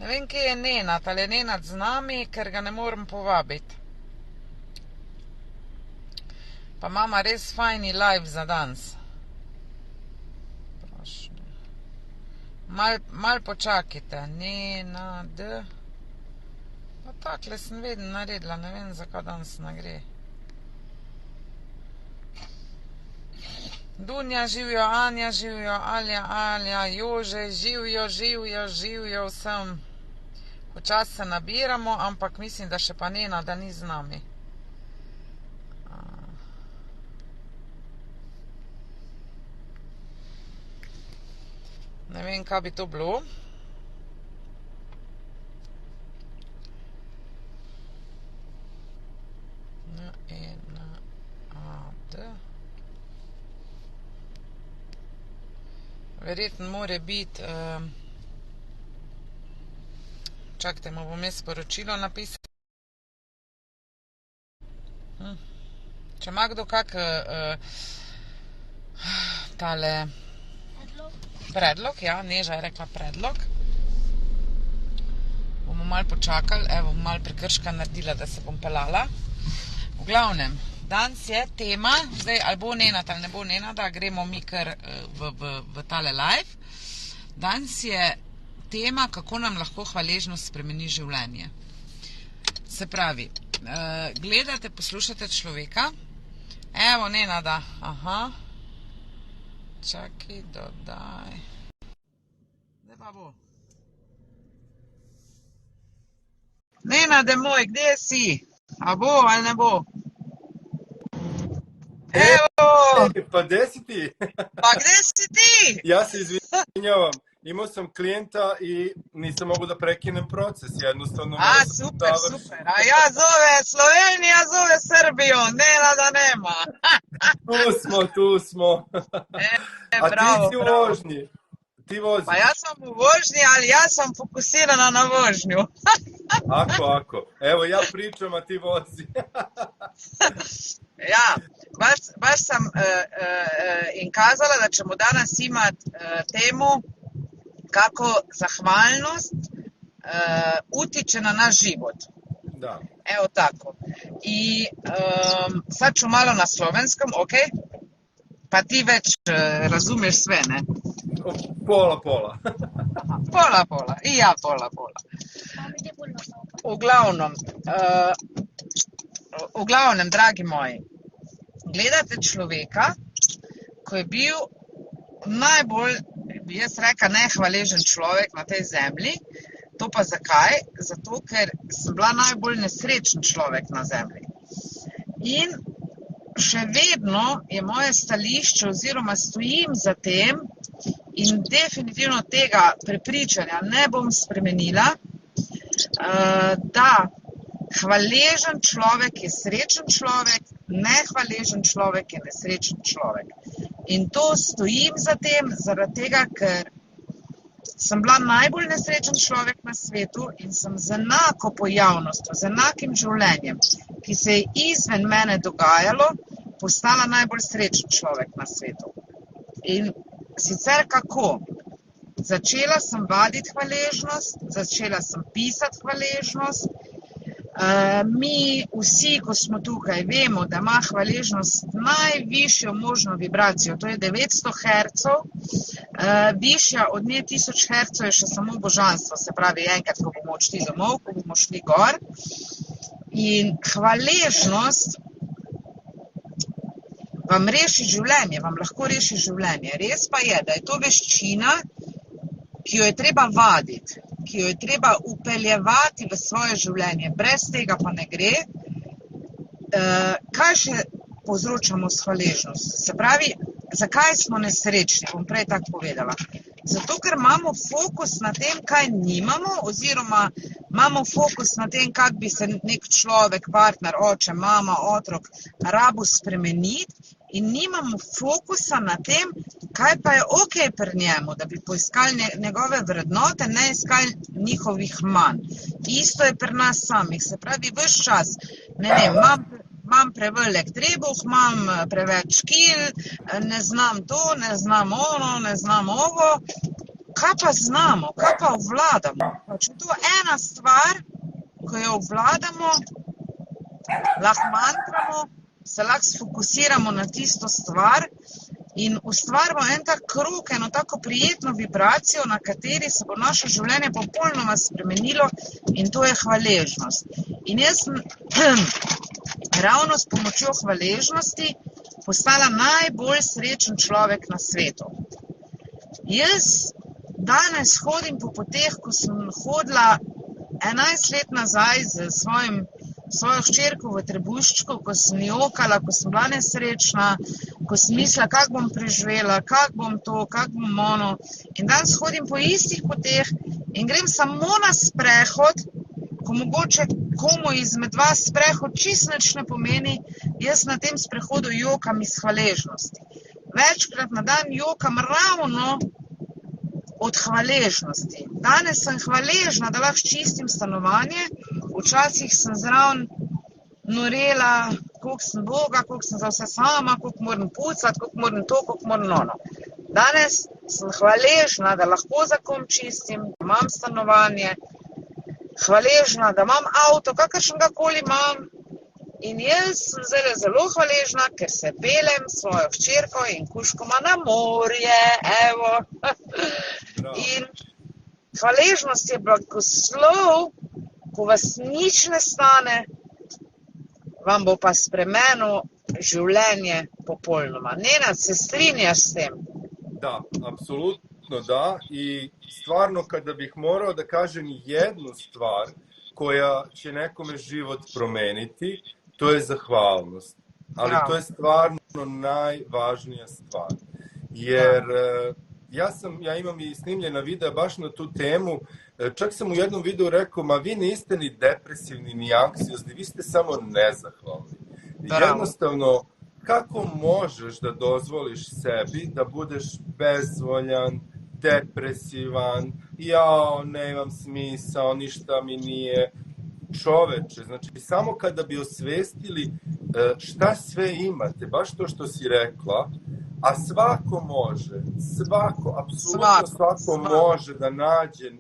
Ne vem, kje je Nenad, ali je Nenad z nami, ker ga ne morem povabiti. Pa mama res fajni live za danes. Prošnja. Mal počakajte. Nenad. No takle sem vedno naredila, ne vem, zakaj danes ne gre. Dunja živijo, Anja živijo, Alja, Jože živijo vsem. Počas se nabiramo, ampak mislim, da še pa Nenada ni z nami. Ne vem, kaj bi to bilo. Verjetno more biti, čakajte, mu bom jaz sporočilo napisal. Če ima kdo kak tale predlog, ja, Neža je rekla predlog. Bomo malo počakali, evo, malo prekrška naredila, da se bom pelala. V glavnem, danes je tema, zdaj ali bo Nenad ali ne bo Nenad, da gremo mi kar v tale live. Danes je tema, kako nam lahko hvaležnost spremeni življenje. Se pravi, gledate, poslušate človeka, evo Nenada, aha, čakaj, dodaj. Zdaj pa bo. Nenade moj, gdje si? A bo ali ne bo? Evo! Pa gdje si ti? Pa gdje si ti? Ja se izvinjavam. Imao sam klijenta i nisam mogu da prekinem proces. Jednostavno... Super. A ja zove Slovenija, zove Srbiju. Nenada nema. Tu smo. A bravo, ti si u vožnji. Ti voziš. Pa ja sam u vožnji, ali ja sam fokusirana na vožnju. Ako. Evo ja pričam, a ti vozi. Ja, baš sam im kazala da ćemo danas imati temu kako zahvalnost utiče na naš život. Da. Evo tako. I sad ću malo na slovenskom, ok? Pa ti već razumiješ sve, ne? Pola. Pola. I ja pola. Uglavnom, dragi moji, gledate človeka, ko je bil najbolj, bi jaz rekla, nehvaležen človek na tej zemlji. To pa zakaj? Zato, ker sem bila najbolj nesrečen človek na zemlji. In še vedno je moje stališče oziroma stojim za tem in definitivno tega prepričanja ne bom spremenila, da hvaležen človek je srečen človek, nehvaležen človek je nesrečen človek. In to stojim za tem, zaradi tega, ker sem bila najbolj nesrečen človek na svetu in sem z enako pojavnostjo, z enakim življenjem, ki se je izven mene dogajalo, postala najbolj srečen človek na svetu. In sicer kako? Začela sem vaditi hvaležnost, začela sem pisati hvaležnost. Mi vsi, ko smo tukaj, vemo, da ima hvaležnost najvišjo možno vibracijo, to je 900 hercov, višja od nje 1000 hercov je še samo božanstvo, se pravi enkrat, ko bomo odšli domov, ko bomo šli gor. In hvaležnost vam reši življenje, vam lahko reši življenje. Res pa je, da je to veščina, ki jo je treba vaditi, ki jo je treba upeljevati v svoje življenje. Brez tega pa ne gre. Kaj še povzročamo s hvaležnostjo? Se pravi, zakaj smo nesrečni? Bom prej tako povedala. Zato, ker imamo fokus na tem, kaj nimamo, oziroma imamo fokus na tem, kak bi se nek človek, partner, oče, mama, otrok rabil spremeniti in nimamo fokusa na tem, kaj pa je ok pri njemu, da bi poiskali njegove vrednote, ne iskali njihovih manj. Isto je pri nas samih, se pravi, ves čas, ne vem, imam prevelik trebuh, imam preveč kil, ne znam to, ne znam ono, ne znam ovo. kaj pa znamo, kaj pa obvladamo. Če to je ena stvar, ko jo obvladamo, lahko mantramo, se lahko sfokusiramo na tisto stvar in ustvarimo en tak krog, eno tako prijetno vibracijo, na kateri se bo naše življenje popolnoma spremenilo in to je hvaležnost. In jaz sem ravno s pomočjo hvaležnosti postala najbolj srečen človek na svetu. Jaz danes hodim po poteh, ko sem hodila 11 let nazaj z svojo hčerko v trebuščku, ko sem jokala, ko sem bila nesrečna, ko sem mislila, kako bom preživela, kako bom to, kako bom ono. In danes hodim po istih poteh in grem samo na sprehod, ko mogoče komu izmed vas sprehod čisto nič ne pomeni, jaz na tem sprehodu jokam iz hvaležnosti. Večkrat na dan jokam ravno od hvaležnosti. Danes sem hvaležna, da lahko čistim stanovanje, včasih sem zraven norela, koliko sem Boga, koliko sem za vse sama, koliko moram pucati, koliko moram to, koliko moram ono. Danes sem hvaležna, da lahko za kom čistim, da imam stanovanje, hvaležna, da imam avto, kakršnega koli imam. In jaz sem zdaj zelo hvaležna, ker se pelem s svojo hčerko in kužkoma na morje, evo. In hvaležnost je blagoslov, ko vas nič ne stane, vam bo pa spremenilo življenje popolnoma. Nenad, se strinjaš s tem? Da, apsolutno da. I stvarno kada bih morao da kažem jednu stvar koja će nekome život promeniti, to je zahvalnost. Ali to je stvarno najvažnija stvar. Jer ja imam i snimljena videa baš na tu temu. Čak sam u jednom videu rekao, ma vi niste ni depresivni, ni anksiozni, vi ste samo nezahvalni. Jednostavno, kako možeš da dozvoliš sebi da budeš bezvoljan, depresivan, jao, nemam smisao, ništa mi nije. Čoveče, znači samo kada bi osvestili šta sve imate, baš to što si rekla, a svako može, apsolutno svako može da nađe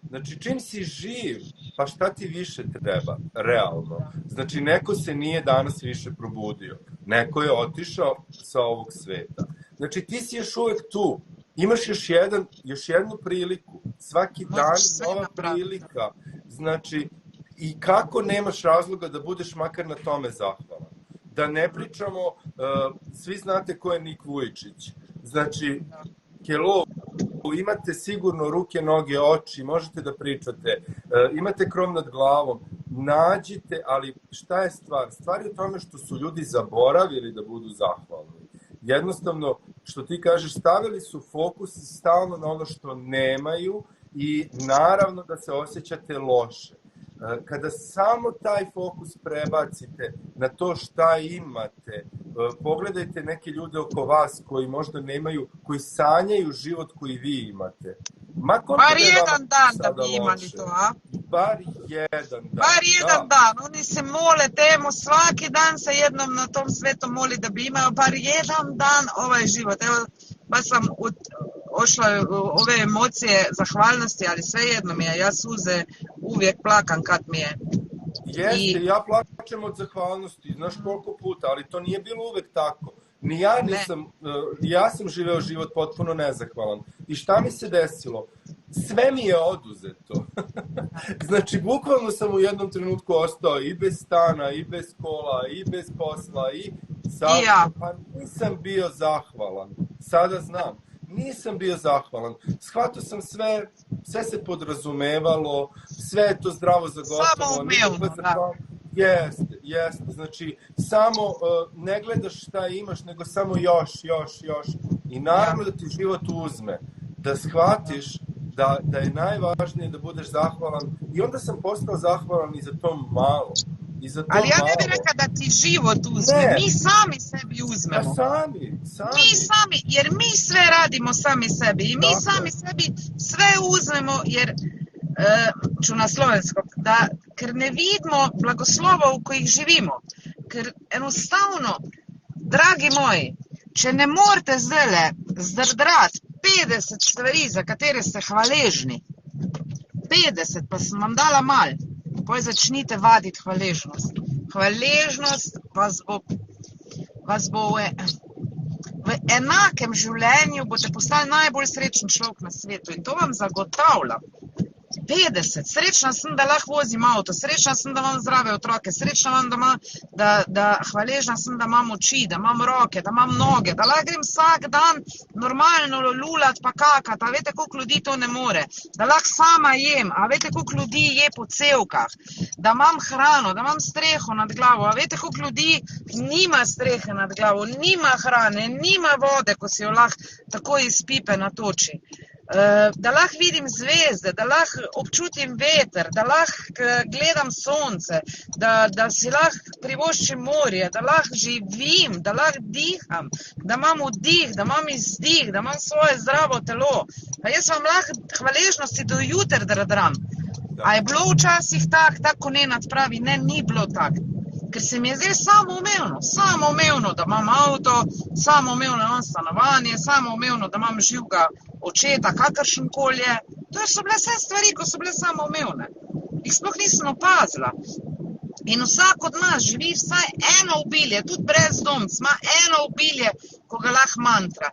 znači čim si živ, pa šta ti više treba, realno. Znači neko se nije danas više probudio, neko je otišao sa ovog sveta. Znači ti si još uvek tu, imaš još jednu priliku, svaki dan nova prilika, znači i kako nemaš razloga da budeš makar na tome zahvalan. Da ne pričamo, svi znate ko je Nik Vujčić. Znači, hello, imate sigurno ruke, noge, oči, možete da pričate, imate krov nad glavom, nađite, ali šta je stvar? Stvar je u tome što su ljudi zaboravili da budu zahvalni. Jednostavno, što ti kažeš, stavili su fokus stalno na ono što nemaju i naravno da se osjećate loše. Kada samo taj fokus prebacite na to šta imate, pogledajte neke ljude oko vas koji možda nemaju, koji sanjaju život koji vi imate. Bar jedan dan da bi imali to, a? Bar jedan dan. Bar jedan dan. Oni se mole temu, svaki dan se jednom na tom svetu moli da bi imao bar jedan dan ovaj život. Evo, baš sam ošla ove emocije zahvalnosti, ali svejedno mi je, ja suze uvijek plakam kad mi je. Jeste, ja plačem od zahvalnosti, znaš koliko puta, ali to nije bilo uvek tako. Ni ja nisam, ja sam živeo život potpuno nezahvalan. I šta mi se desilo? Sve mi je oduzeto. Znači, bukvalno sam u jednom trenutku ostao i bez stana, i bez kola, i bez posla, i sad, pa nisam bio zahvalan. Sada znam. Nisam bio zahvalan. Shvatio sam sve se podrazumevalo, sve je to zdravo za gotovo. Samo umilno, da. Jeste. Znači, samo ne gledaš šta imaš, nego samo još. I naravno da ti život uzme. Da shvatiš da je najvažnije da budeš zahvalan. I onda sam postao zahvalan i za to malo. Ali ja ne bih rekao da ti život uzme, mi sami sebi uzmemo. Sami. Mi sami, jer mi sve radimo sami sebi i mi sami sebi sve uzmemo, jer, ću na slovensko, ker ne vidimo blagoslova v kojih živimo. Ker enostavno, dragi moji, če ne morete zdajle zdrdrati 50 stvari, za katere ste hvaležni. 50, pa sem vam dala mal. Poj začnite vaditi hvaležnost. Hvaležnost vas bo v enakem življenju boste postali najbolj srečen človek na svetu in to vam zagotavljam. 50. Srečna sem, da lahko vozim avto, srečna sem, da imam zdrave otroke, srečna sem, hvaležna sem, da imam oči, da imam roke, da imam noge, da lahko grem vsak dan normalno lulat pa kakat, a veste, koliko ljudi to ne more, da lahko sama jem, a veste, koliko ljudi je po cevkah, da imam hrano, da imam streho nad glavo, a veste, koliko ljudi nima strehe nad glavo, nima hrane, nima vode, ko si jo lahko tako iz pipe natoči. Da lahko vidim zvezde, da lahko občutim veter, da lahko gledam sonce, da si lahko privoščim morje, da lahko živim, da lahko diham, da imam vdih, da imam izdih, da imam svoje zdravo telo. Pa jaz vam lahko hvaležnosti do jutra dradram. A je bilo včasih tako, ko Nenad pravi, ne, ni bilo tako. Ker se mi je zdaj samoumevno, da imam avto, samoumevno, da imam stanovanje, samoumevno, da imam živega očeta, kakršenkoli je. To so bile vse stvari, ko so bile samoumevne. Jih sploh nisem opazila. In vsak od nas živi vsaj eno obilje, tudi brezdomec, ima eno obilje, ko ga lahko mantra.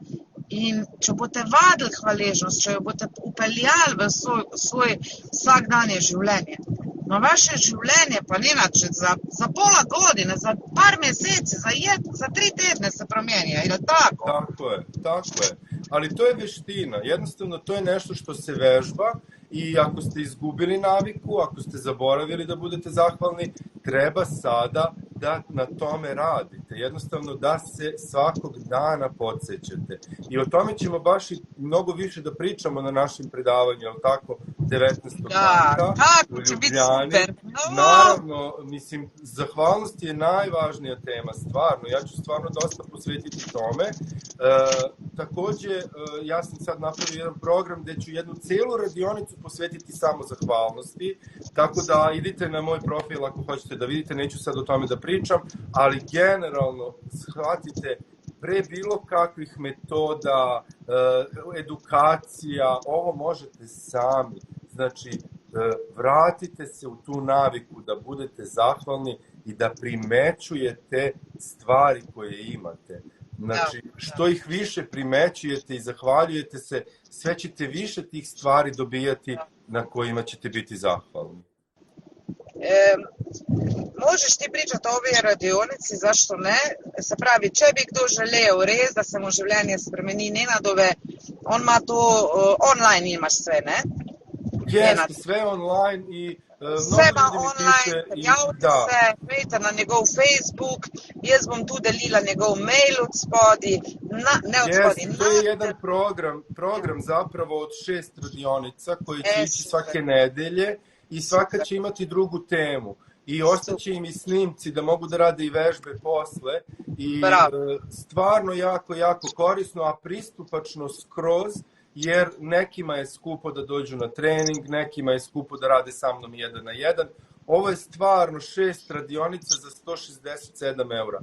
In če boste vadili hvaležnost, če jo boste upeljali v svoj vsakdanje življenje, no vaše življenje pa Nenad, za pola godine, za par meseci, za 3 tedne se promijenja, je li tako? Tako je. Ali to je veština, jednostavno to je nešto što se vežba i ako ste izgubili naviku, ako ste zaboravili da budete zahvalni, treba sada da na tome radite. Jednostavno da se svakog dana podsjećate. I o tome ćemo baš i mnogo više da pričamo na našem predavanju, je li tako, 19. marta u Ljubljani. Naravno, mislim, zahvalnost je najvažnija tema, stvarno. Ja ću stvarno dosta posvetiti tome. Takođe, ja sam sad napravio jedan program gde ću jednu celu radionicu posvetiti samo zahvalnosti, tako da idite na moj profil ako hoćete da vidite, neću sad o tome da pričam, ali generalno shvatite pre bilo kakvih metoda, edukacija, ovo možete sami. Znači, vratite se u tu naviku da budete zahvalni i da primećujete stvari koje imate. Znači, što ih više primećujete i zahvaljujete se, sve ćete više tih stvari dobijati na kojima ćete biti zahvalni. Možeš ti pričati o ovoj radionici, zašto ne? Se pravi, če bi kdo želel res, da se mu življenje spremeni Nenadove, on ima to, online imaš sve, ne? Jeste, sve online i Vse ima online, prijavite se, pejte na njegov Facebook, jaz bom tu delila njegov mail od spodi, to je jedan program zapravo od 6 radionica koji će ići svake nedelje i svaka će imati drugu temu. I ostaće im i snimci da mogu da rade i vežbe posle i stvarno jako, jako korisno, a pristupačno skroz, jer nekima je skupo da dođu na trening, nekima je skupo da rade sa mnom 1 na 1. Ovo je stvarno 6 radionica za 167 eura.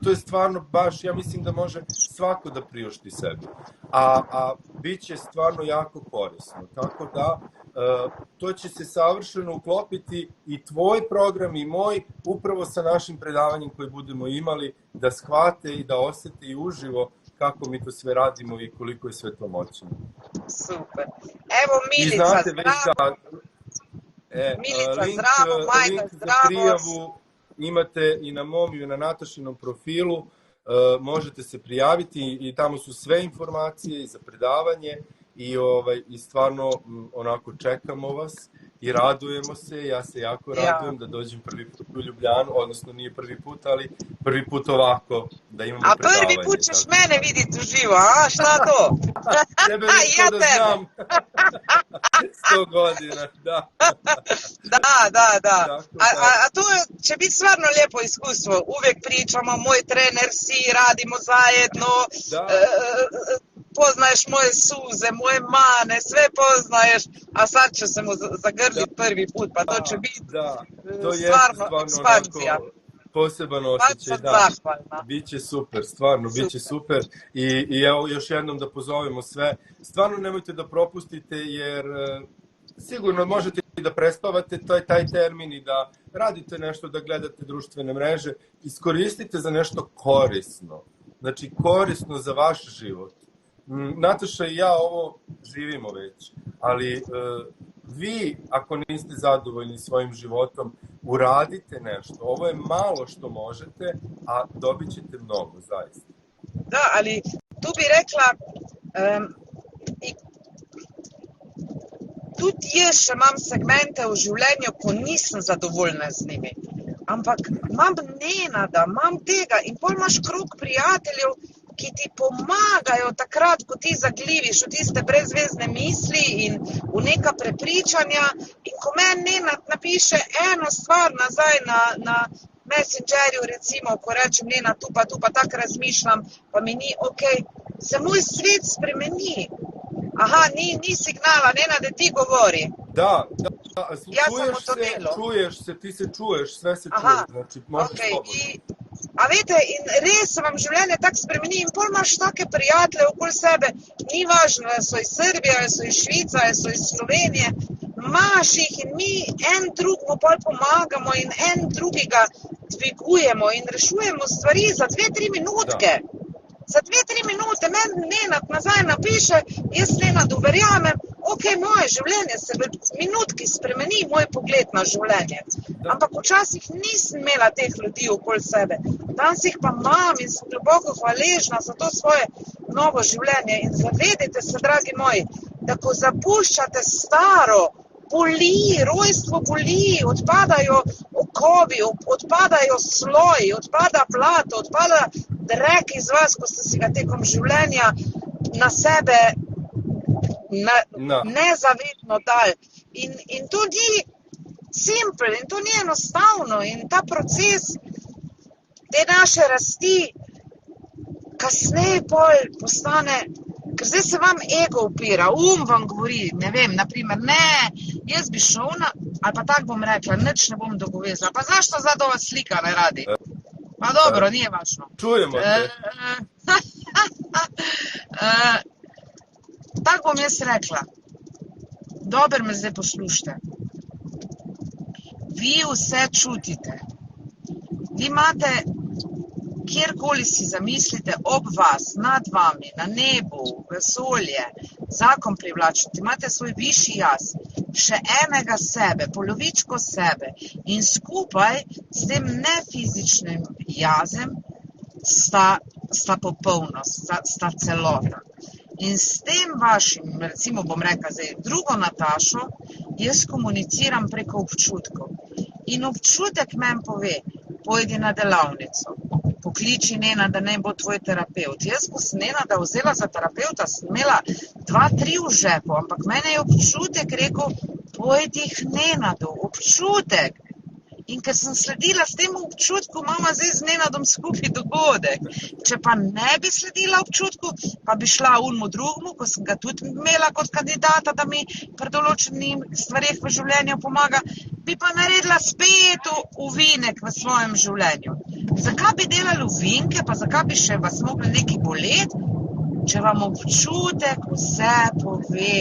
To je stvarno baš, ja mislim da može svako da priušti sebi. A bit će stvarno jako korisno. Tako da, to će se savršeno uklopiti i tvoj program i moj, upravo sa našim predavanjem koje budemo imali, da shvate i da osete i uživo kako mi to sve radimo i koliko je sve to moćno. Super. Evo Milica, zdravo. Milica, zdravo, Majda, link za prijavu imate i na mom i na Natašinom profilu. Možete se prijaviti i tamo su sve informacije i za predavanje i stvarno onako čekamo vas i radujemo se. Ja se jako radujem da dođem prvi put u Ljubljanu, odnosno nije prvi put, ali prvi put ovako da imamo predavanje. A prvi put ćeš mene vidjeti uživo, a? Šta to? Tebe lično da znam. 100 godina, da. Da. A to će biti stvarno lijepo iskustvo. Uvijek pričamo, moj trener si, radimo zajedno. Poznaješ moje suze, moje mane, sve poznaješ, a sad će se mu zagrliti prvi put, pa to će biti stvarno ekspanzija. poseban Baš osjećaj, sam da. zahvalna. Biće super, stvarno, Super. biće super. I evo još jednom da pozovemo sve. Stvarno nemojte da propustite, jer sigurno možete i da prespavate taj termin i da radite nešto, da gledate društvene mreže. Iskoristite za nešto korisno. Znači, korisno za vaš život. Nataša i ja ovo živimo već, ali vi, ako niste zadovoljni svojim životom, uradite nešto. Ovo je malo što možete, a dobit ćete mnogo, zaista. Da, ali tu bi rekla, tudi jaz še imam segmente v življenju, ko nisem zadovoljna z njimi. Ampak imam Nenada, imam tega in pol imaš krog prijateljev, ki ti pomagajo takrat, ko ti zagliviš v tiste brezvezne misli in v neka prepričanja. In ko meni Nenad napiše eno stvar nazaj na Messengerju, recimo, ko rečem, Nenad, tu pa tako razmišljam, pa mi ni okej, se moj svet spremeni. Aha, ni signala, Nenad, da ti govori. Da, čuješ se, ti se čuješ, sve se čuje, znači možeš slobodno. A veste, in res se vam življenje tako spremeni in pol imaš take prijatelje okoli sebe, ni važno, da so iz Srbije, da so iz Švice, da so iz Slovenije, imaš jih in mi en drugemu pol pomagamo in en drugega dvigujemo in rešujemo stvari za 2-3 minutke. Za 2-3 minute meni Nenad nazaj napiše, jaz Nenadu verjamem, okej, moje življenje se v minutki spremeni, moj pogled na življenje. Ampak včasih nisem imela teh ljudi okoli sebe. Danes jih pa imam in sem globoko hvaležna za to svoje novo življenje. In zavedite se, dragi moji, da ko zapuščate staro, boli, rojstvo boli, odpadajo okovi, odpadajo sloji, odpada blato, odpada drek iz vas, ko ste si ga tekom življenja na sebe nezavedno dali. In to ni simple, in to ni enostavno. In ta proces te naše rasti kasneje pol postane, ker zdaj se vam ego upira, vam govori, ne vem, naprimer, jaz bi šel ali pa tako bom rekla, nič ne bom dogovezala. Pa znaš to zadova slika ne radi? Pa dobro, ni važno. Čujemo te. Tako bom jaz rekla. Dobro me zdaj poslušajte. Vi vse čutite. Vi imate, kjerkoli si zamislite, ob vas, nad vami, na nebu, vesolje, zakon privlačnosti, imate svoj višji jaz, še enega sebe, polovičko sebe in skupaj s tem nefizičnim jazem sta popolnost, sta celota. In s tem vašim, recimo bom rekla zdaj, drugo Natašo, jaz komuniciram preko občutkov. In občutek meni pove, pojdi na delavnico, pokliči Nenada, naj bo tvoj terapevt. Jaz, ko sem Nenada vzela za terapevta, sem imela 2-3 v žepu, ampak mene je občutek rekel, pojdi k Nenadu, občutek. In ker sem sledila s tem občutku, imamo zdaj z Nenadom skupaj dogodek. Če pa ne bi sledila občutku, pa bi šla unmu drugmu, ko sem ga tudi imela kot kandidata, da mi pri določenih stvareh v življenju pomaga, bi pa naredila spet uvinek v svojem življenju. Zakaj bi delali uvinke, pa zakaj bi še vas mogli nekaj boleti, če vam občutek vse pove,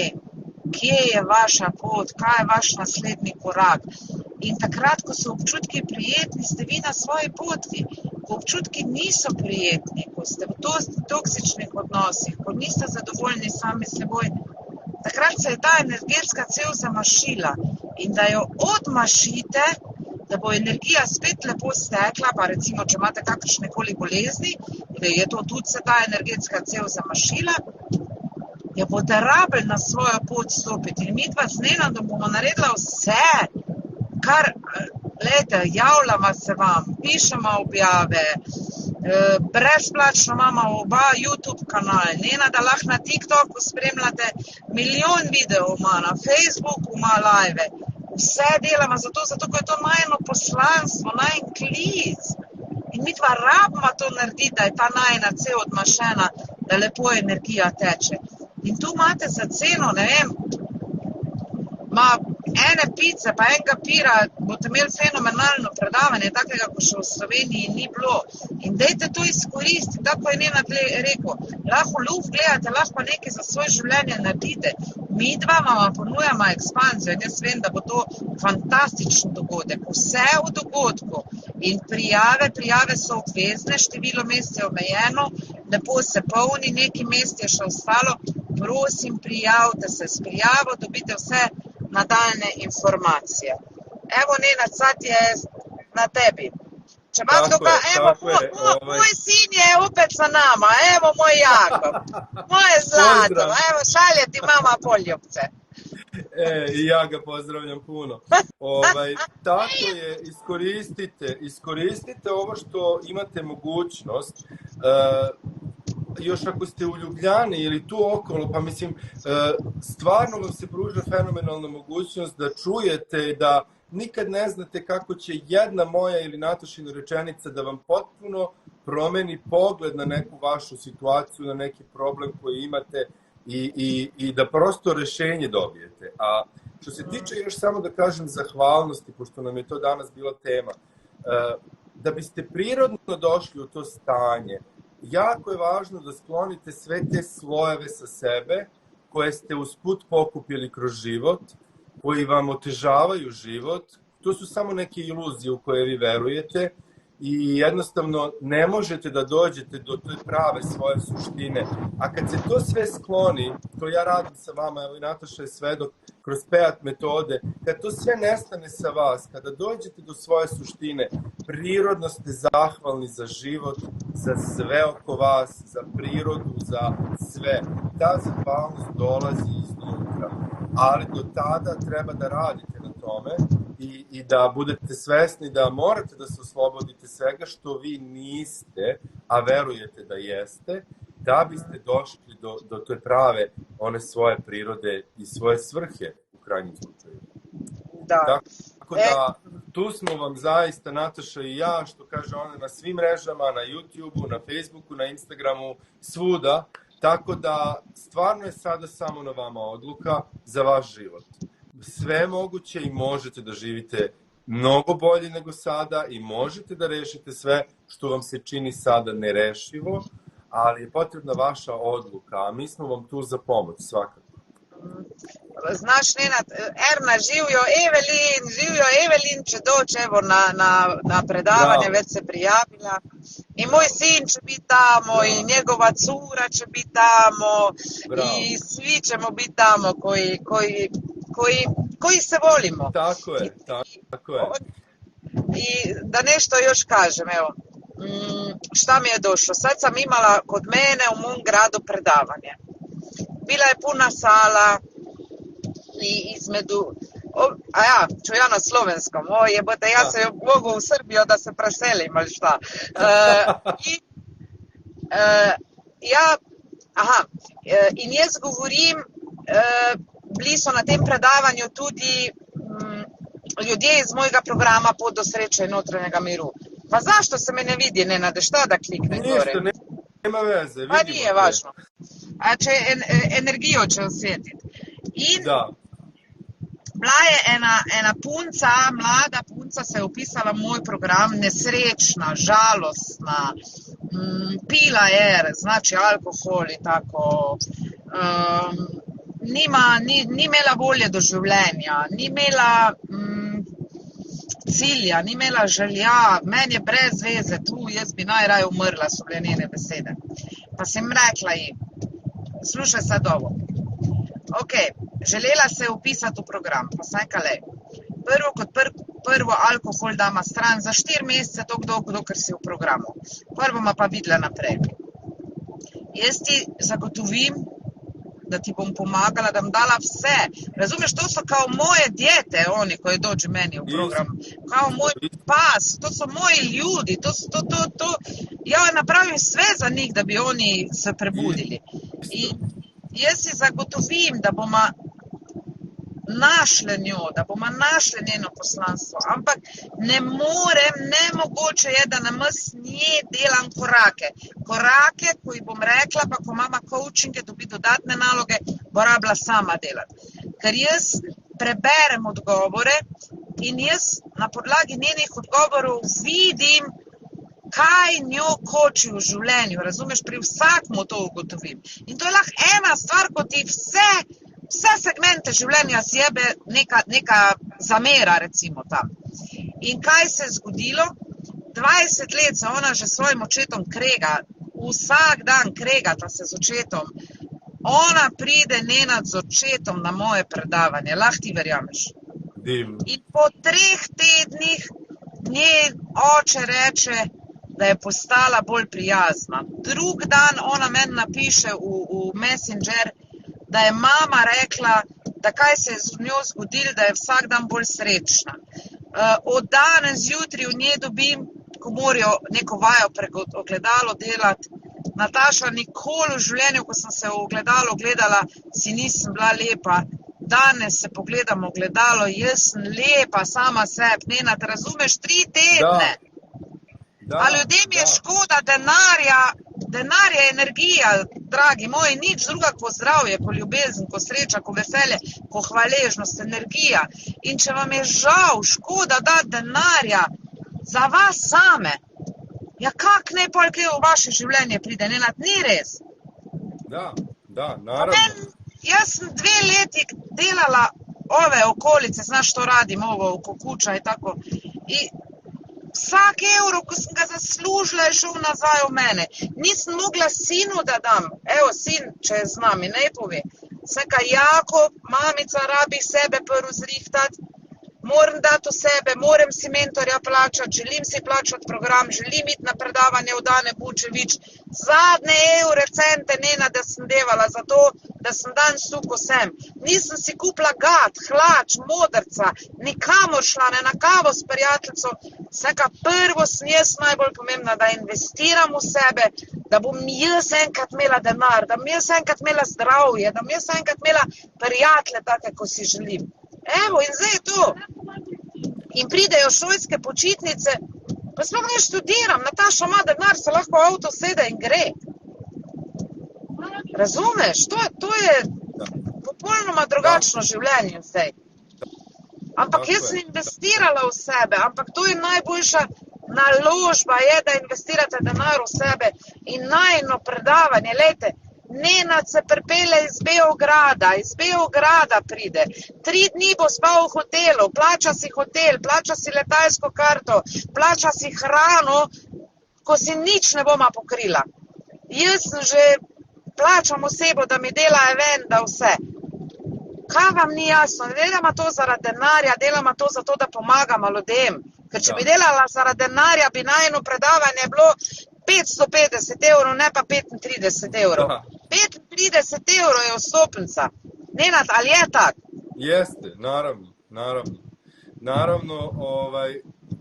kje je vaša pot, kaj je vaš naslednji korak. In takrat, ko so občutki prijetni, ste vi na svoji poti. Ko občutki niso prijetni, ko ste v toksičnih odnosih, ko niste zadovoljni sami seboj, takrat se je ta energetska cev zamašila. In da jo odmašite, da bo energija spet lepo stekla, pa recimo, če imate kakršnekoli bolezni, da je to tudi se ta energetska cev zamašila, jo boste rabili na svojo pot stopiti. In mi dva z Nenadom bomo naredila vse, kar, gledajte, javljamo se vam, pišemo objave, brezplačno imamo oba YouTube kanal, Nenada lahko na TikToku spremljate, milijon videov ima, na Facebooku ima live, vse delamo zato, ko je to najno poslanstvo, najn klic. In mi dva rabimo to narediti, da je ta najna cev odmašena, da lepo energija teče. In tu imate za ceno, ne vem, ene pice pa enega pira boste imeli fenomenalno predavanje, takega, ko še v Sloveniji ni bilo. In dajte to izkoristiti, tako je Nenad rekel. Lahko luft gledate, lahko nekaj za svoje življenje naredite. Mi dva vam ponujamo ekspanzijo in jaz vem, da bo to fantastičen dogodek. Vse v dogodku. In prijave so obvezne, število mest je omejeno, lepo se polni, nekaj mest je še ostalo. Prosim, prijavite se. S prijavo dobite vse nadaljne informacije. Evo, Nenad, sad je na tebi. Če vam moj sin je opet sa nama, evo moj Jakob, moje zlato, evo šalje ti mama poljubce. I ja ga pozdravljam puno. Tako je, iskoristite ovo što imate mogućnost. Još ako ste u Ljubljani ili tu okolo, pa mislim, stvarno vam se pruža fenomenalna mogućnost da čujete da nikad ne znate kako će jedna moja ili Natašina rečenica da vam potpuno promeni pogled na neku vašu situaciju, na neki problem koji imate i da prosto rešenje dobijete. A što se tiče još samo da kažem zahvalnosti, pošto nam je to danas bila tema, da biste prirodno došli u to stanje, jako je važno da sklonite sve te slojeve sa sebe koje ste usput pokupili kroz život, koji vam otežavaju život. To su samo neke iluzije u koje vi verujete i jednostavno ne možete da dođete do te prave svoje suštine. A kad se to sve skloni, to ja radim sa vama, evo i Nataša je svedok, kroz PEAT metode, kad to sve nestane sa vas, kada dođete do svoje suštine, prirodno ste zahvalni za život, za sve oko vas, za prirodu, za sve. Ta zahvalnost dolazi iznutra. Ali do tada treba da radite na tome i da budete svesni da morate da se oslobodite svega što vi niste, a verujete da jeste, da biste došli do te prave one svoje prirode i svoje svrhe u krajnjem slučaju. Da. Tako da tu smo vam zaista, Nataša i ja, što kaže ona, na svim mrežama, na YouTubeu, na Facebooku, na Instagramu, svuda. Tako da stvarno je sada samo na vama odluka za vaš život. Sve moguće i možete da živite mnogo bolje nego sada i možete da rešite sve što vam se čini sada nerešivo, ali je potrebna vaša odluka, a mi smo vam tu za pomoć svakako. Znaš, Nenad, Erna, živio Evelin će doći evo na predavanje, Bravo. već se prijavila. I moj sin će biti tamo, i njegova cura će biti tamo, Bravo. i svi ćemo biti tamo koji se volimo. Tako je. I da nešto još kažem, evo, šta mi je došlo. Sad sam imala kod mene u mom gradu predavanje. Bila je puna sala i između, ću ja na slovenskom, jebote, ja se mogu u Srbiju da se preselim, ali šta. In jaz govorim, bili so na tem predavanju tudi ljudje iz mojega programa Pot do sreče in notranjega miru. Pa zašto se me ne vidi, Nenade, šta da klikne gore? Ništa, nema veze. Pa nije važno. A će energijo će osjetiti. In bila je ena punca, mlada punca se je upisala v moj program, nesrečna, žalostna, pila je, znači alkohol in tako, ni imela volje do življenja, ni imela cilja, ni imela želja, meni je brez veze tu, jaz bi najraje umrla, so bile njene besede. Pa sem rekla ji, slušaj sad ovo, želela se je upisati v program, pa sem rekla, prvo alkohol dama stran za 4 mesece, dokler si v programu. Prvo ma pa videla naprej. Jaz ti zagotovim, da ti bom pomagala, da bom dala vse. Razumeš, to so kao moje djete, oni koji dođu meni u program. Kao moj pas, to su moji ljudi, ja napravim sve za njih da bi oni se prebudili. I jaz si zagotovim, da bomo našli njo, da bomo našli njeno poslanstvo. Ampak nemogoče je, da s nje delam korake, koji bom rekla, pa ko mama coachinge dobi dodatne naloge, bo rabila sama delati. Ker jaz preberem odgovore in jaz na podlagi njenih odgovorov vidim, kaj njo koči v življenju, razumeš, pri vsakmu to ugotovim. In to je lahko ena stvar, ko ti vse segmente življenja zjebe neka zamera, recimo tam. In kaj se je zgodilo? 20 let se ona že s svojim očetom krega, vsak dan kregata se z očetom. Ona pride Nenad z očetom na moje predavanje, lahko ti verjameš. Divno. In po 3 tednih njen oče reče, da je postala bolj prijazna. Drug dan ona meni napiše v Messenger, da je mama rekla, da kaj se je z njo zgodilo, da je vsak dan bolj srečna. Od danes zjutraj v njej dobim, ko morajo neko vajo prek ogledalo delati. Nataša, nikoli v življenju, ko sem se v ogledalo gledala, si nisem bila lepa. Danes se pogledam v ogledalo, jaz sem lepa sama sebi. Nenad, razumeš, 3 tedne. A ljudem je škoda denarja, denar je energija, dragi moji, nič druga ko zdravje, ko ljubezen, ko sreča, ko veselje, ko hvaležnost, energija. In če vam je žal škoda dati denarja za vas same, ja kak ne pol kaj v vaše življenje pride, Nenad, ni res. Da, naravno. Jaz sem 2 leti delala ove okolice, znaš što radim, ovo kukuča in tako. In vsak evro, ko sem ga zaslužila, je šel nazaj v mene. Nisem mogla sinu da dam. Evo, sin, če je z nami, ne pove. Sem ka, Jakob, mamica rabi sebe prvo zrihtati, moram dati v sebe, moram si mentorja plačati, želim si plačati program, želim iti na predavanje v Dane Bučevič. Zadnje evre, cente, Nenad, da sem devala za to, da sem dan suko sem. Nisem si kupila gat, hlač, modrca, nikamor šla, ne na kavo s prijateljco. Vsaka prvo sem jaz najbolj pomembna, da investiram v sebe, da bom jaz enkrat imela denar, da bom jaz enkrat imela zdravje, da bom jaz enkrat imela prijatelje take, ko si želim. Evo, in zdaj je to. In pridejo šolske počitnice, pa sploh ne študiram, Nataša ima denar, se lahko v avto sede in gre. Razumeš? To je popolnoma drugačno življenje zdaj. Ampak jaz sem investirala v sebe, ampak to je najboljša naložba, je, da investirate denar v sebe in najino predavanje, lejte, Nenad se pripelje iz Beograda pride, 3 dni bo spal v hotelu, plača si hotel, plača si letalsko karto, plača si hrano, ko si nič ne boma pokrila. Jaz sem že plačam osebo, da mi dela event, vse. Kaj vam ni jasno? Ne delamo to zaradi denarja, delamo to zato, da pomagamo ljudem. Ker če bi delala zaradi denarja, bi najino predavanje bilo 550 evrov, ne pa 35 evrov. 35 evrov je vstopnica. Nenad, ali je tak? Jeste, naravno,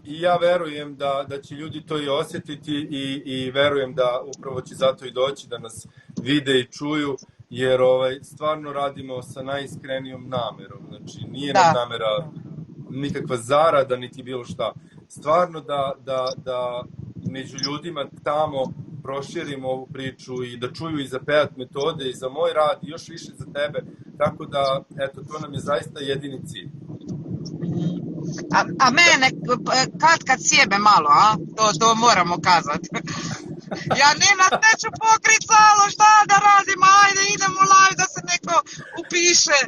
i ja verujem da će ljudi to i osjetiti i verujem da upravo će zato i doći da nas vide i čuju, jer stvarno radimo sa najiskrenijom namerom. Znači, nije nam namera nikakva zarada, niti bilo šta. Stvarno da među ljudima tamo proširimo ovu priču i da čuju i za PEAT metode i za moj rad i još više za tebe. Tako da, eto, to nam je zaista jedini cilj. A mene kad sjebe malo, a? To moramo kazati. Ja Nenad neću pokrit salo, šta da radim, ajde idemo live da se neko upiše.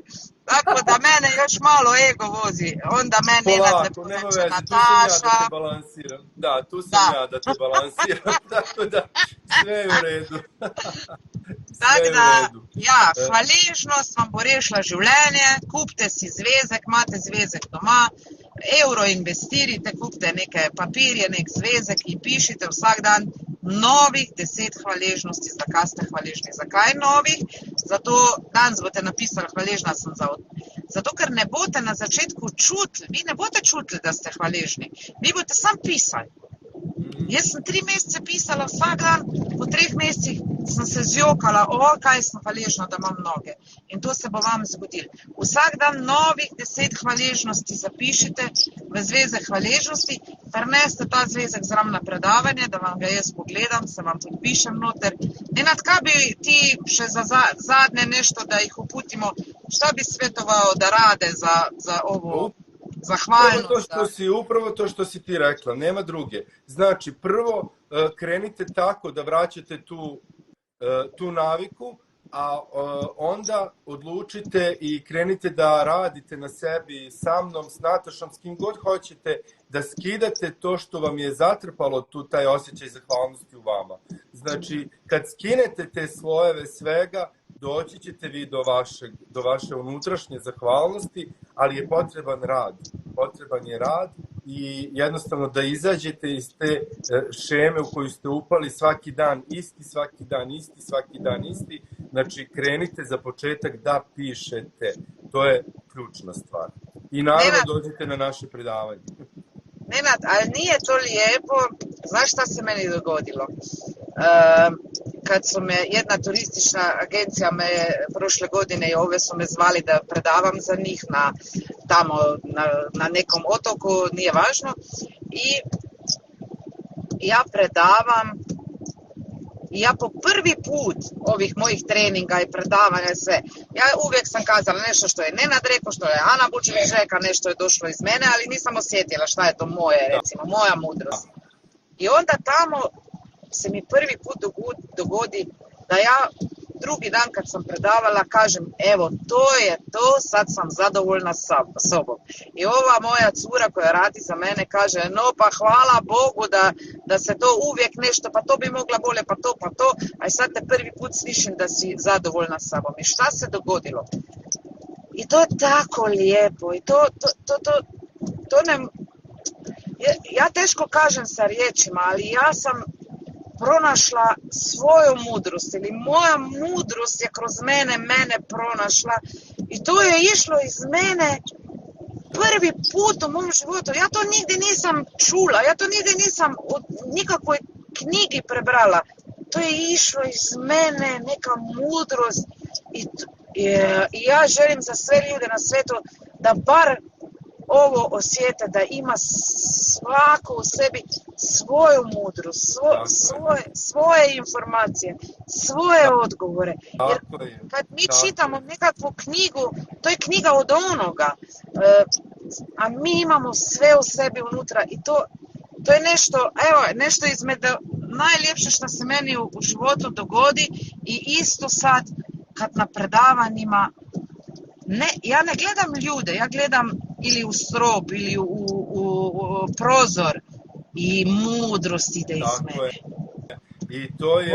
Tako da mene još malo ego vozi. Onda mene Nenad ne poveća Nataša. Tu sam ja da te balansiram. Tako da sve je u redu. Tako da, ja, hvaležnost vam bo rešila življenje, kupite si zvezek, imate zvezek doma, evro investirite, kupite neke papirje, nek zvezek in pišite vsak dan novih 10 hvaležnosti, zakaj ste hvaležni. Zakaj novih? Zato danes boste napisali hvaležna sem zato, ker ne boste na začetku čutili, vi ne boste čutili, da ste hvaležni, vi boste sam pisali. Jaz sem 3 mesece pisala vsak dan, po 3 mesecih sem se zjokala, kaj sem hvaležna, da imam noge. In to se bo vam zgodilo. Vsak dan novih 10 hvaležnosti zapišite v zvezek hvaležnosti, preneste ta zvezek zraven na predavanje, da vam ga jaz pogledam, se vam podpišem noter. Nenad, kaj bi ti še za zadnje nešto, da jih uputimo, Šta bi svetovao da rade za ovo zahvalnost? Upravo to što si ti rekla, nema druge. Znači, prvo krenite tako da vraćate tu naviku, a onda odlučite i krenite da radite na sebi sa mnom, s Natašom, s kim god hoćete, da skidate to što vam je zatrpalo taj osjećaj zahvalnosti u vama. Znači, kad skinete te slojeve svega, doći ćete vi do vaše unutrašnje zahvalnosti, ali je potreban rad. Potreban je rad i jednostavno da izađete iz te šeme u koju ste upali svaki dan isti, svaki dan isti, svaki dan isti. Znači, krenite za početak da pišete. To je ključna stvar. I naravno dođite na naše predavanje. Nenad, ali nije to lijepo, znaš šta se meni dogodilo? Kad su me, jedna turistična agencija me prošle godine i ove su me zvali da predavam za njih tamo na nekom otoku, nije važno. I ja predavam i ja po prvi put ovih mojih treninga i predavanja sve, ja uvijek sam kazala nešto što je Nenad rekao, što je Ana Bučević rekla, nešto je došlo iz mene, ali nisam osjetila šta je to moje, recimo, moja mudrost. I onda tamo se mi prvi put dogodi da ja drugi dan kad sam predavala kažem, evo to je to, sad sam zadovoljna sobom. I ova moja cura koja radi za mene kaže, no pa hvala Bogu da se to uvijek nešto, pa to bi mogla bolje, pa to, a sad te prvi put slišim da si zadovoljna sobom. I šta se dogodilo? I to je tako lijepo i to ne... Ja teško kažem sa riječima, ali ja sam pronašla svoju mudrost ili moja mudrost je kroz mene pronašla i to je išlo iz mene prvi put u mom životu. Ja to nigdje nisam čula, ja to nigdje nisam u nikakvoj knjigi prebrala. To je išlo iz mene, neka mudrost i ja želim za sve ljude na svijetu da bar ovo osjete, da ima svako u sebi svoju mudrost, svoje informacije, svoje odgovore. Jer kad mi čitamo nekakvu knjigu, to je knjiga od onoga, a mi imamo sve u sebi unutra i to je nešto između najljepše što se meni u životu dogodi i isto sad kad na predavanjima ja ne gledam ljude, ja gledam ili u strop ili u prozor i mudrost ide iz mene. I to je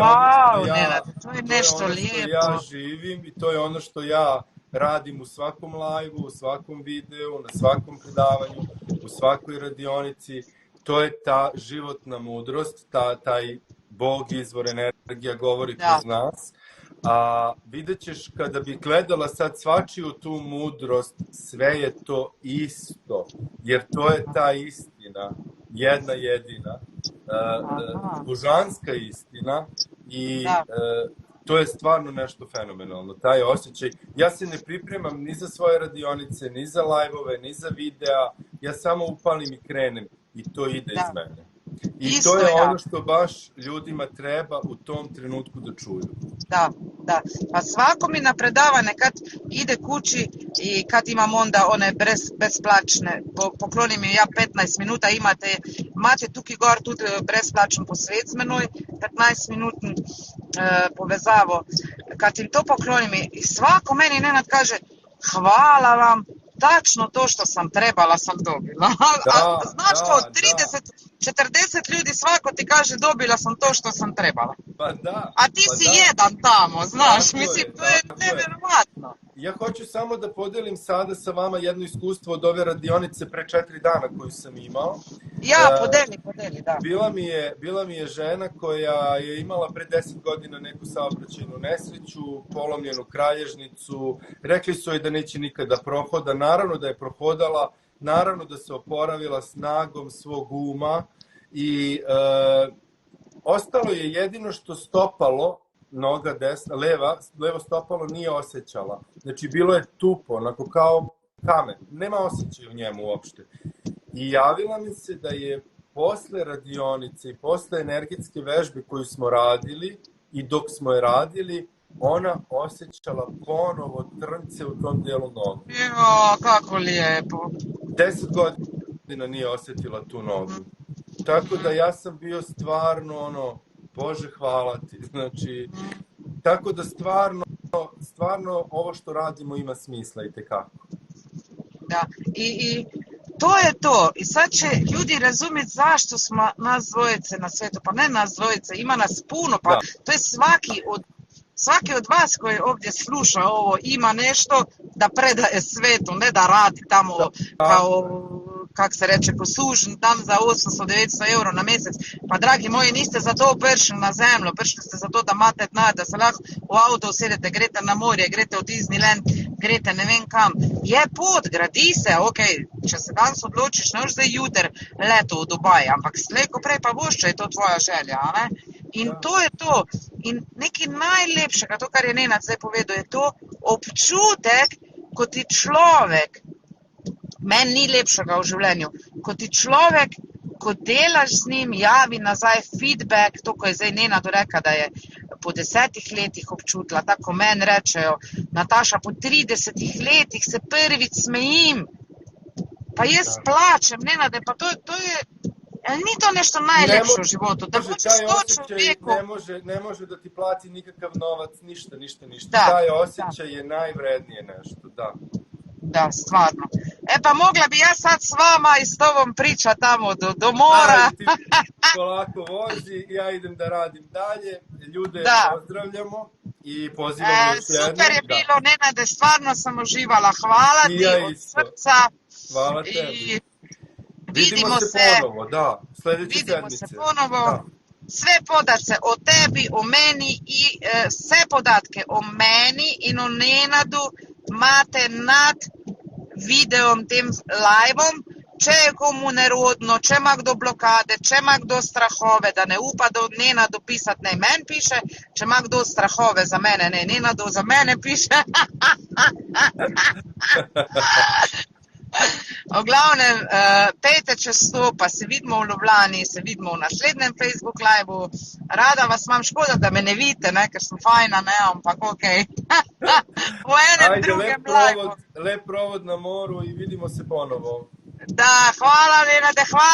to je nešto lijepo. Ja živim i to je ono što ja radim u svakom live-u, u svakom videu, na svakom predavanju, u svakoj radionici. To je ta životna mudrost, taj Bog, izvor energija govori kroz nas. A vidjet ćeš kada bi gledala sad svačiju tu mudrost, sve je to isto, jer to je ta istina, jedna jedina, božanska istina i to je stvarno nešto fenomenalno, taj osjećaj. Ja se ne pripremam ni za svoje radionice, ni za live-ove, ni za videa, ja samo upalim i krenem i to ide iz mene. I isto to je ono što baš ljudima treba u tom trenutku da čuju. Da. Pa svako mi na predavanje kad ide kući i kad imam onda one besplačne, poklonim mi ja 15 minuta, imate tukaj gor tudi brezplačen posvet z menoj, 15 minut povezavo. Kad im to poklonim i svako meni Nenad kaže, hvala vam, tačno to što sam trebala sam dobila. A znaš ko, 30-40 ljudi svako ti kaže dobila sam to što sam trebala. A ti si jedan tamo, znaš, mislim, to je nevjerovatno. Ja hoću samo da podelim sada sa vama jedno iskustvo od ove radionice pre 4 dana koju sam imao. Podeli, da. Bila mi je žena koja je imala pre 10 godina neku saobraćajnu nesreću, polomljenu kralježnicu, rekli su joj da neće nikada prohoda, naravno da je prohodala, naravno da se oporavila snagom svog uma i ostalo je jedino što stopalo, noga desna, levo stopalo nije osjećala. Znači bilo je tupo, onako kao kamen, nema osjećaja u njemu uopšte. I javila mi se da je posle radionice i posle energetske vežbe koju smo radili i dok smo je radili, ona osjećala ponovo trnce u tom dijelu nogu. Jo, kako lijepo. 10 godina nije osjetila tu nogu. Tako da ja sam bio stvarno, Bože hvala ti. Znači, tako da stvarno ovo što radimo ima smisla itekako. Da, i to je to. I sad će ljudi razumjeti zašto smo nas dvojice na svijetu. Pa ne nas dvojice, ima nas puno. Pa to je svaki od vas koji ovdje sluša ovo ima nešto da predaje svetu, ne da radi tamo kao, kak se reče, ko služen tam za 800-900 euro na mjesec. Pa dragi moji, niste za to prišli na zemlju, prišli ste za to da imate denar, da se lahko v avto usedete, greste na morje, greste v Disneyland, greste ne vem kam. Je pot, gradi se, ok, če se danes odločiš, ne boš zdaj juter leto v Dubaj, ampak slejko prej pa boš, če je to tvoja želja, a ne? In to je to. In nekaj najlepšega, to, kar je Nenad zdaj povedal, je to občutek, ko ti človek, meni ni lepšega v življenju, ko ti človek, ko delaš z njim, javi nazaj feedback, to, ko je zdaj Nenad rekel, da je po 10 letih občutila, tako meni rečejo, Nataša, po 30 letih se prvič smejim, pa jaz plačem, Nenade, pa to je, ni to nešto najlepše u životu, da budeš to čovjeku. Ne može da ti plati nikakav novac, ništa. Da, taj osjećaj je najvrednije nešto, da. Da, stvarno. E pa mogla bi ja sad s vama i s tobom pričati tamo do mora. Aj, ti polako vozi, ja idem da radim dalje, ljude pozdravljamo i pozivamo još jednom. Super je bilo, Nenade, stvarno sam uživala, hvala ti od srca. Hvala tebi. Vidimo se ponovo, da, sljedeće sedmice. Vidimo se ponovo. Da. Sve podatke o tebi, o meni i sve podatke o meni in o Nenadu imate nad videom, tem liveom. Če je komu nerodno, če ima kdo blokade, če ima kdo strahove, da ne upa do Nenadu pisati, ne meni piše, če ima kdo strahove za mene, ne Nenadu za mene piše. V glavnem, pejte čez to, pa se vidimo v Ljubljani, se vidimo v naslednjem Facebook live-u. Rada vas imam, škoda, da me ne vidite, ne, ker sem fajna, ne, ampak okej. V enem drugem live-u. Lep provod na moru i vidimo se ponovo. Da, hvala Nenade, hvala.